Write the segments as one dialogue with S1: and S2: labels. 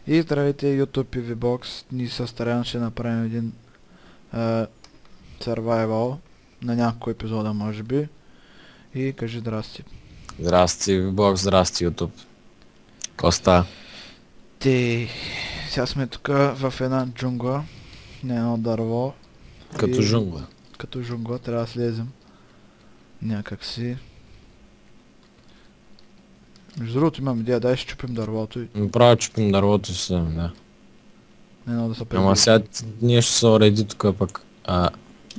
S1: И здравейте, YouTube и VBOX. Ние с Старян ще направим един survival на няколко епизода, може би. И кажи здрасти.
S2: Здрасти, Бог, здрасти, YouTube. Коста.
S1: Ти, сега сме тук в една джунгла, на едно дърво.
S2: Като
S1: И
S2: джунгла.
S1: като джунгла трябва да слезем някак си. Между другото имам идея, дай ще чупим дървото и
S2: Направо чупим дървото си, да.
S1: едно да се
S2: Ама
S1: прибили.
S2: сега ние ще се уреди тук пък.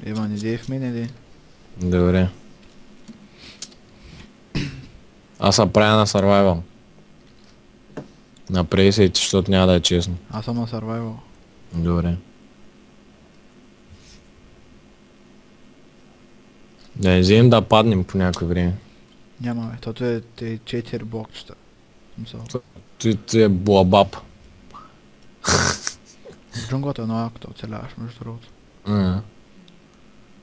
S1: Има идеи в мен или?
S2: Добре. Аз съм правя на survival. Направи се, защото няма да е честно.
S1: Аз съм на survival.
S2: Добре. Да не вземем да паднем по някое време.
S1: Няма бе, тото е 4 блокчета. Смисъл.
S2: Той е буабаб.
S1: Джунглата е много яко да оцеляваш, между другото.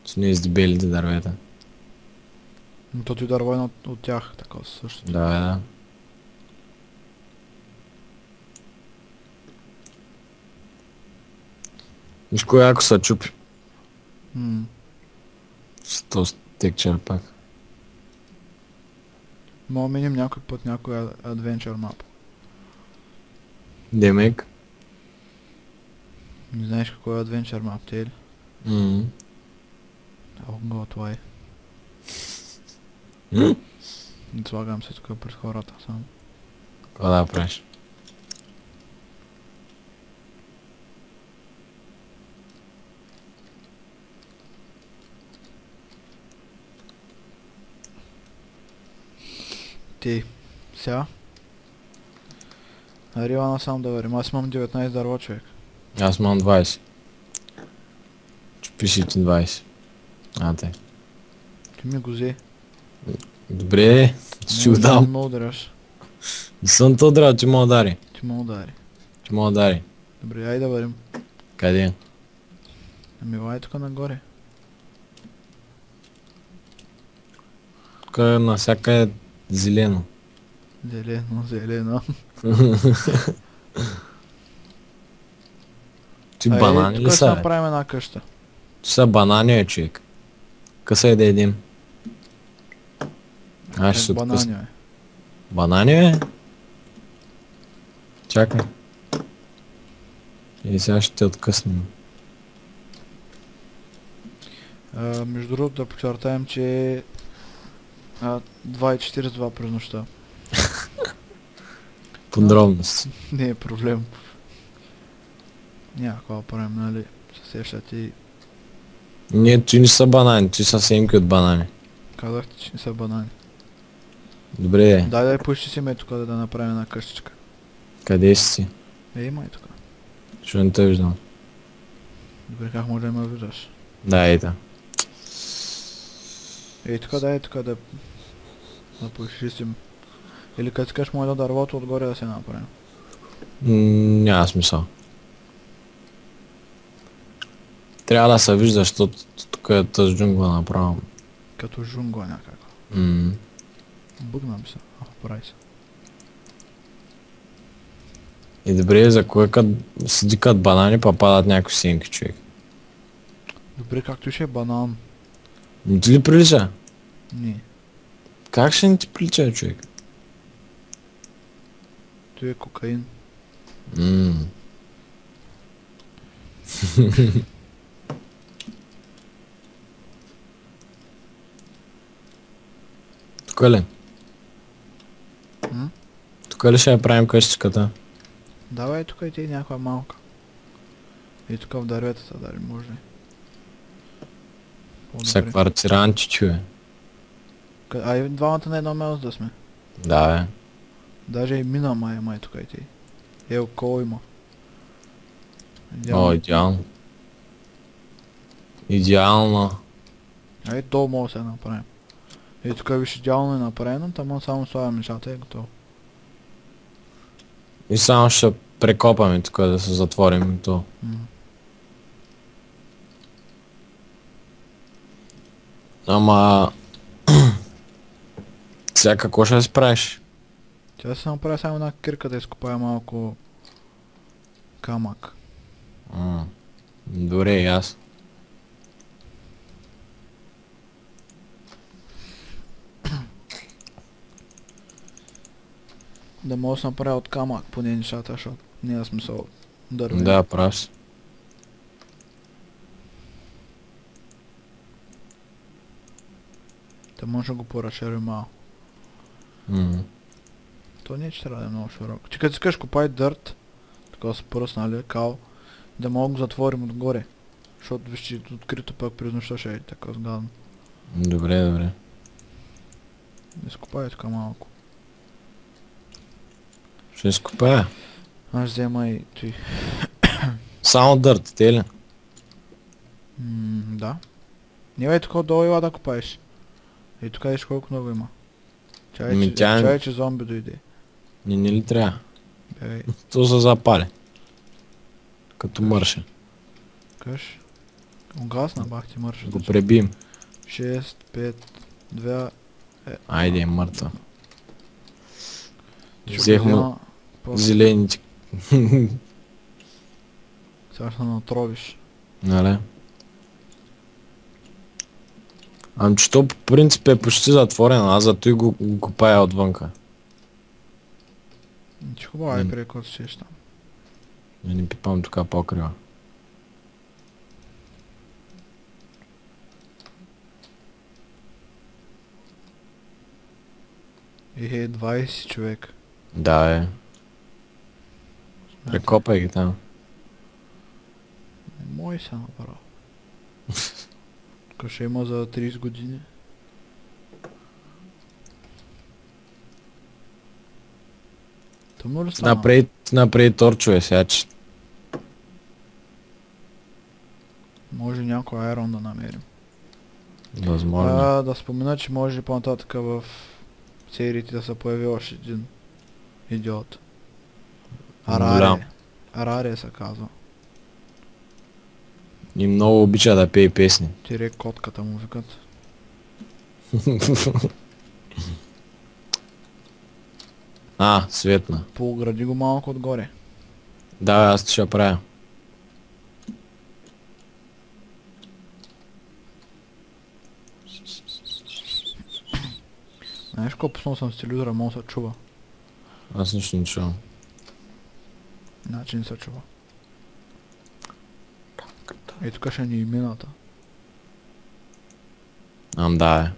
S2: Че не издебелите дървета.
S1: Но то ти дърво е едно от тях, така също.
S2: Да, да. Виж кое ако се чупи. Сто стекчер пак.
S1: Мога да минем някой път някой adventure map.
S2: Демек.
S1: Не знаеш какво е adventure map, те ли? Готвай. Слагам се тук пред хората само.
S2: Какво да правиш?
S1: Ти, сега? Аривана само да варим. Аз имам 19 дърво, човек.
S2: Аз имам 20. Чупи си ти 20. Те.
S1: Ти ми го взе.
S2: Добре, ще го
S1: Не
S2: дам.
S1: ме ударяш.
S2: Не съм то драл, ти ме удари.
S1: Ти ме удари.
S2: Ти ме удари.
S1: Добре, айде да варим.
S2: Къде?
S1: Ами вай тук нагоре.
S2: Тук насякъде зелено.
S1: Зелено, зелено.
S2: Ти банани ли
S1: тук ще
S2: са? Бе?
S1: направим една къща.
S2: Ти са банани, човек. Къса е да едим. Аз ще се
S1: Банани,
S2: откъсна.
S1: бе.
S2: Банани, бе? Чакай. И сега ще те откъснем.
S1: Между другото да подчертаем, че е 2:42 през нощта.
S2: Подробности.
S1: Не е проблем. Няма какво да правим, нали? Се сещате и
S2: Не, ти не са банани, ти са семки от банани.
S1: казахте, че не са банани.
S2: Добре,
S1: Дай поищи си ме тук да направим една къщичка.
S2: къде си?
S1: Има и тук.
S2: Що не те виждам?
S1: Добре, как може да ме виждаш?
S2: Да, ета.
S1: Тук да поизчистим. Или като искаш му едно дървото отгоре да се направим.
S2: Няма смисъл. Трябва да се вижда, защото тук е тази джунгла направо.
S1: Като жунгла някаква. Бъгнам се. Прави се.
S2: И добре, за кое седи кът банани, па падат някакви сенки, човек.
S1: Добре, както ще е банан.
S2: Не ти ли прилича?
S1: Не.
S2: Как ще не ти прилича, човек?
S1: Той е кокаин.
S2: Тук ли? Тук ли ще я правим къщичката?
S1: Давай тук и ти някаква малка. И тук в дърветата дали може.
S2: Са квартиранти, чуе.
S1: И двамата на едно място да сме.
S2: Да, бе.
S1: Даже и мина май тук и ти. Кол има.
S2: О, идеално. Идеално.
S1: То може да се направим. И тук виж идеално е направено, тама само слагаме мишата и е готово.
S2: И само ще прекопаме тук да се затворим и то. Ама... Сега какво ще си правиш?
S1: Тя се направи само една кирка да изкопая малко камък.
S2: Добре, и аз.
S1: Да мога да се направя от камък поне нещата, защото няма смисъл дървен.
S2: Да, прав си.
S1: Да може да го поразширим малко.
S2: М.
S1: То не е, че трябва да е много широко. Че като си кажеш копай дърт, така с пръст, нали, кал, да мога да го затворим отгоре. Защото виж, че открито пък през нощта ще е така сгадно.
S2: Добре, добре.
S1: Изкопай така малко.
S2: Ще изкопая.
S1: Аз взема и той.
S2: Само дърт, те ли?
S1: Да. Не бе, тук отдолу ела да копаеш. И тук виж колко много има.
S2: Ами тя-
S1: Чай, че зомби дойде.
S2: Не ли трябва?
S1: Бе,
S2: То се запали. Като мърше.
S1: къш. Угасна, бах ти мърша.
S2: Го пребием.
S1: 6, 5, 2...
S2: Айде, е мъртва.
S1: Ще го
S2: Взех му
S1: взема после.
S2: зелените.
S1: Сега ще натровиш.
S2: Нали? Ами че то по принцип е почти затворено, аз зато и го копая отвънка.
S1: Че хубаво, ай преко си там.
S2: Да не пипам тук покрива.
S1: Е, 20 човек.
S2: Да, е. Прекопай ги там.
S1: Мой са направо. Тук ще има за 30 години. Тъмно ли стана?
S2: Направи торчове сега, че...
S1: Може някой айрон да намерим.
S2: Възможно.
S1: Да спомена, че може по-нататък в сериите да се появи още един идиот.
S2: Голям.
S1: Араре се казва.
S2: И много обича да пее песни.
S1: Тире котката му викат.
S2: Светна.
S1: Поогради го малко отгоре.
S2: Да, аз ще я правя.
S1: Знаеш колко пуснал съм с телевизора, мога да се чува.
S2: Аз нищо не чувам.
S1: Значи не се чува. Ей, тук ще ни е мината.
S2: Да, е.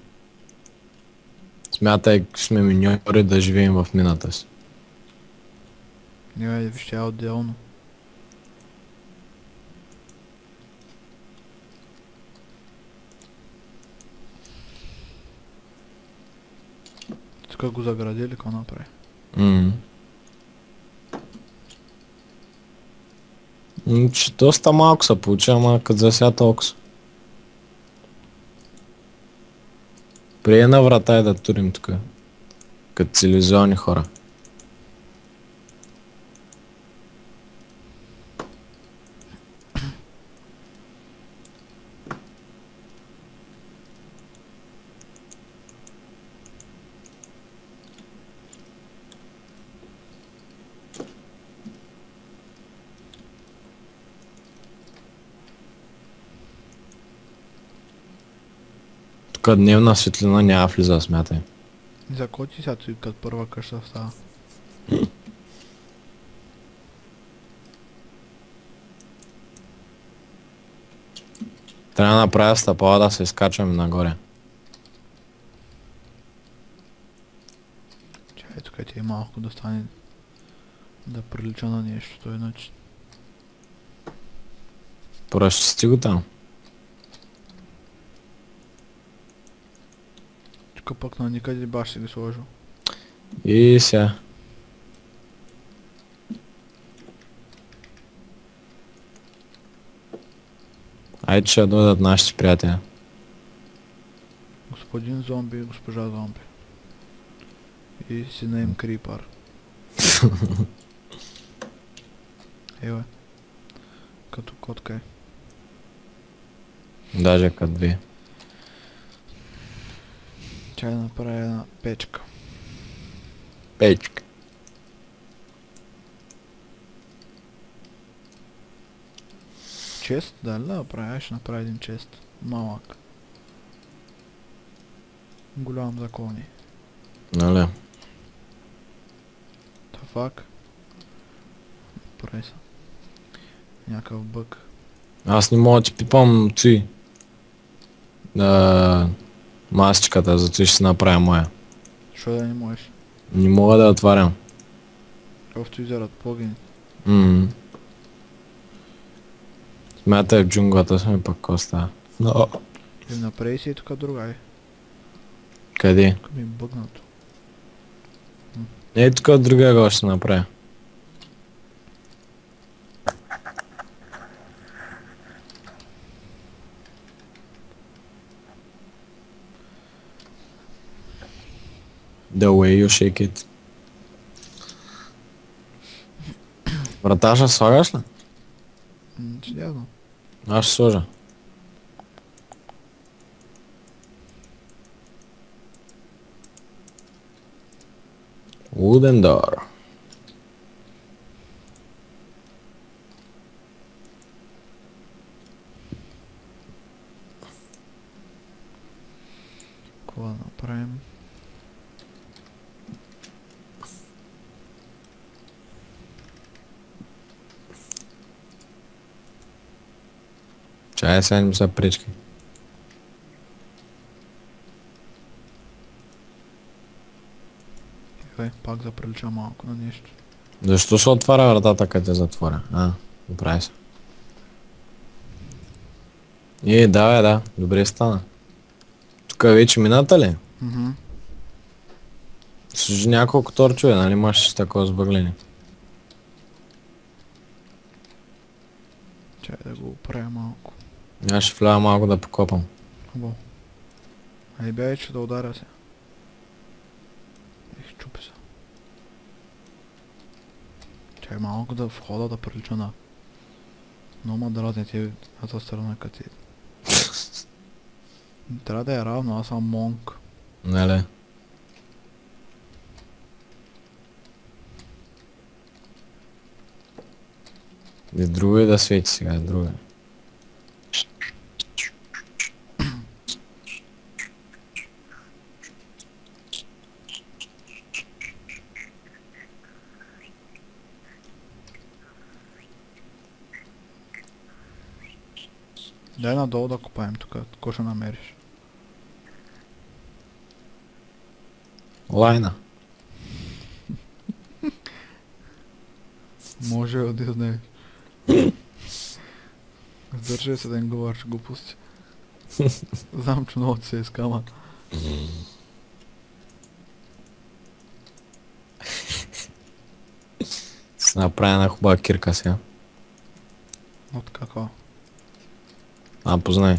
S2: Смятай, сме миньори да живеем в мината си.
S1: Не бе, виж, тя е отделно. Тук го заградили, какво направи?
S2: Че доста малко се получи, ама като за сега толкова. При една врата е да турим тук. Като цивилизовани хора. Тук дневна светлина няма влиза, смятай.
S1: За кой ти сега той като първа къща става?
S2: Трябва да направя стъпала да се изкачваме нагоре.
S1: Чай, тук ти е малко да стане... Да прилича на нещо, то иначе.
S2: Поразчисти го там.
S1: Тук пък на никъде баш си ги сложил.
S2: И сега. Айде ще дойдат нашите приятели.
S1: Господин зомби и госпожа зомби. И сина им Крипър. Еве. Като котка е.
S2: Даже като две.
S1: Чай да направя една печка.
S2: Печка.
S1: Чест? Дали да направя? Ще направя един чест. Малък. Голям закони.
S2: Нали?
S1: Тафак. Прави се. Някакъв бък.
S2: Аз не мога да ти пипам ци. Масичката, зато ще си направя моя.
S1: Що да не можеш?
S2: Не мога да отварям.
S1: Какъвто изярат плагини.
S2: Смятай в джунглата сме пък какво става. Но,
S1: И направи си и тук друга е.
S2: къде?
S1: Тук ми е бъгнато.
S2: Тук от другия го ще направя. The way you shake it. Врата ще слагаш ли?
S1: Ще дядно.
S2: Аз ще сложа. Wooden door.
S1: Какво да направим?
S2: Чай сега не ми са пречки.
S1: Пак заприлича малко на нещо.
S2: Защо се отваря вратата, като я затворя? Направи се. Да, добре стана. Тук вече мината ли? Служи няколко торчове, нали имаш такова сбъгление?
S1: Чай да го оправя малко.
S2: Аз ще вляза малко да покопам.
S1: Хубаво. Ай бяй, че да ударя се. Чупи се. Чай малко да входа да прилича на... Но ма дразни ти на тази страна като ти. Трябва да е равно, аз съм монк.
S2: Нали? И друго е да свети сега, друго е.
S1: Дай надолу да копаем тук, какво ще намериш?
S2: Лайна.
S1: Може да знаеш. Сдържай се да не говориш глупости. Знам, че много ти се изкама.
S2: С направя една хубава кирка сега.
S1: От какво?
S2: Познай.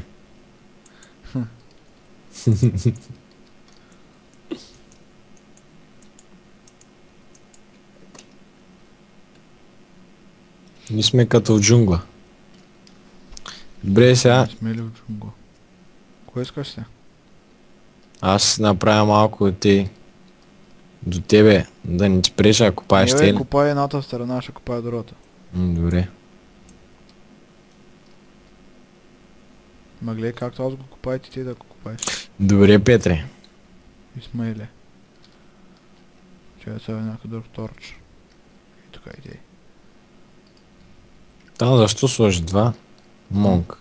S2: Ние сме като в джунгла. Добре сега.
S1: Сме ли в джунгла? Кое искаш се?
S2: Аз ще направя малко от ти до тебе, да не ти преча, ако копаеш
S1: Не
S2: те.
S1: бе, копай едната страна, ще копай другата.
S2: Добре.
S1: Ма гледай както аз го копай, ти да го копаеш.
S2: Добре, Петре.
S1: Исмаиле. Чай сега някакъв друг торч. И тук иде.
S2: Там защо сложи два? Монк.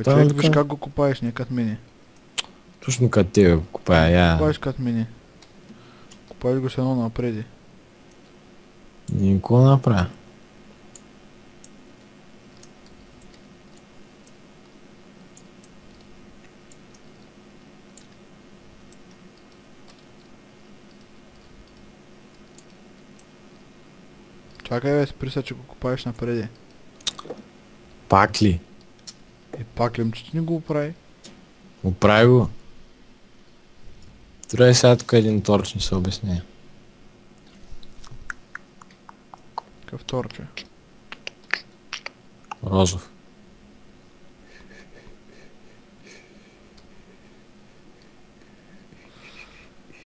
S1: Човек виж как го копаеш, не кът мене.
S2: Точно като тебе го копая, я.
S1: Копаеш кът мене. Копаеш го с едно напреди.
S2: Никога направя.
S1: Чакай бе, спри се, че го копаеш напреди.
S2: Пак ли?
S1: Пак ли, че ти не го оправи?
S2: Оправи го. Трябва сега тук един торч не се обясня.
S1: Какъв торч е?
S2: Розов.